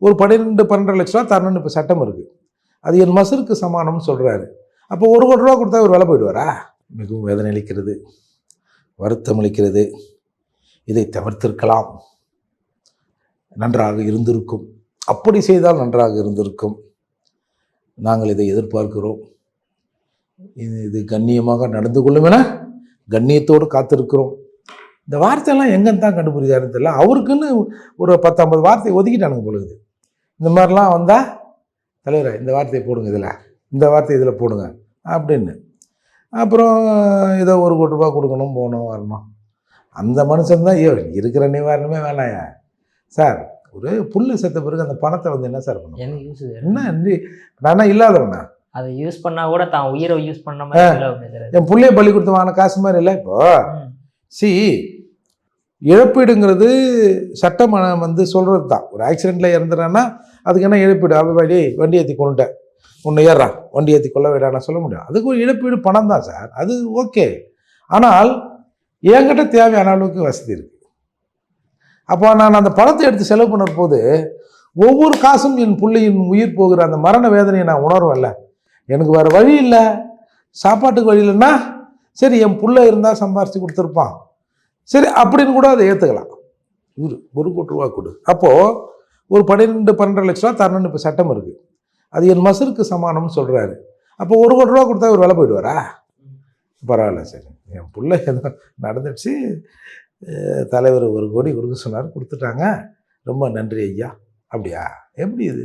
ஒரு 12 லட்ச ரூபா தரணும்னு இப்போ சட்டம் இருக்குது. அது என் மசருக்கு சமானம்னு சொல்கிறாரு. அப்போ 1 கோடி ரூபா கொடுத்தா ஒரு வேலை போயிடுவாரா? மிகவும் வேதனை அளிக்கிறது, வருத்தம் அளிக்கிறது. இதை தவிர்த்திருக்கலாம், நன்றாக இருந்திருக்கும், அப்படி செய்தால் நன்றாக இருந்திருக்கும். நாங்கள் இதை எதிர்பார்க்கிறோம். இது கண்ணியமாக நடந்து கொள்ளும் என கண்ணியத்தோடு காத்திருக்கிறோம். இந்த வார்த்தையெல்லாம் எங்கன்னு தான் கண்டுபிடிச்சாருன்னு தெரியல. அவருக்குன்னு ஒரு 10-50 வார்த்தை ஒதுக்கிட்டானுங்க பொழுது. இந்த மாதிரிலாம் வந்தால் தலைவரை இந்த வார்த்தையை போடுங்க, இதில் இந்த வார்த்தை இதில் போடுங்க அப்படின்னு. அப்புறம் ஏதோ 1 கோடி ரூபா கொடுக்கணும், போகணும், வரணும். அந்த மனுஷன் தான் இருக்கிற நிவாரணமே வேணாயா சார். ஒரு புல்லு செத்த பிறகு அந்த பணத்தை வந்து என்ன சார் பண்ணும்? என்ன யூஸ்? என்ன நானா இல்லாதவனா? அதை யூஸ் பண்ணா கூட தான் உயிரை யூஸ் பண்ண மாதிரி என் புள்ளைய பள்ளி கொடுத்து வாங்கின காசு மாதிரி இல்லை. இப்போ இழப்பீடுங்கிறது சட்டம் வந்து சொல்கிறது தான். ஒரு ஆக்சிடெண்ட்டில் இறந்துறான்னா அதுக்கு என்ன இழப்பீடு? அவைவாடி வண்டி ஏற்றி கொண்டுட்டேன், ஒன்று ஏறா வண்டி ஏற்றி கொள்ள விடானா சொல்ல முடியும். அதுக்கு ஒரு இழப்பீடு பணம் தான் சார், அது ஓகே. ஆனால் என்கிட்ட தேவையான அளவுக்கு வசதி இருக்குது. அப்போ நான் அந்த பணத்தை எடுத்து செலவு பண்ணுற போது ஒவ்வொரு காசும் என் பிள்ளையின் உயிர் போகிற அந்த மரண வேதனையை நான் உணர்வேன்ல. எனக்கு வேறு வழி இல்லை, சாப்பாட்டுக்கு வழி இல்லைன்னா சரி என் பிள்ளை இருந்தால் சம்பாரித்து கொடுத்துருப்பான், சரி அப்படின்னு கூட அதை ஏற்றுக்கலாம். 1 கோடி ரூபா கொடு. அப்போது ஒரு 12 லட்ச ரூபா தரணும்னு இப்போ சட்டம் இருக்குது. அது என் மசருக்கு சமானம்னு சொல்கிறாரு. அப்போ 1 கோடி ரூபா கொடுத்தா ஒரு வேலை போயிடுவாரா? பரவாயில்ல, சரி என் பிள்ளை ஏதோ நடந்துடுச்சு, தலைவர் 1 கோடி கொடுக்க சொன்னார், கொடுத்துட்டாங்க, ரொம்ப நன்றி ஐயா. அப்படியா? எப்படி இது?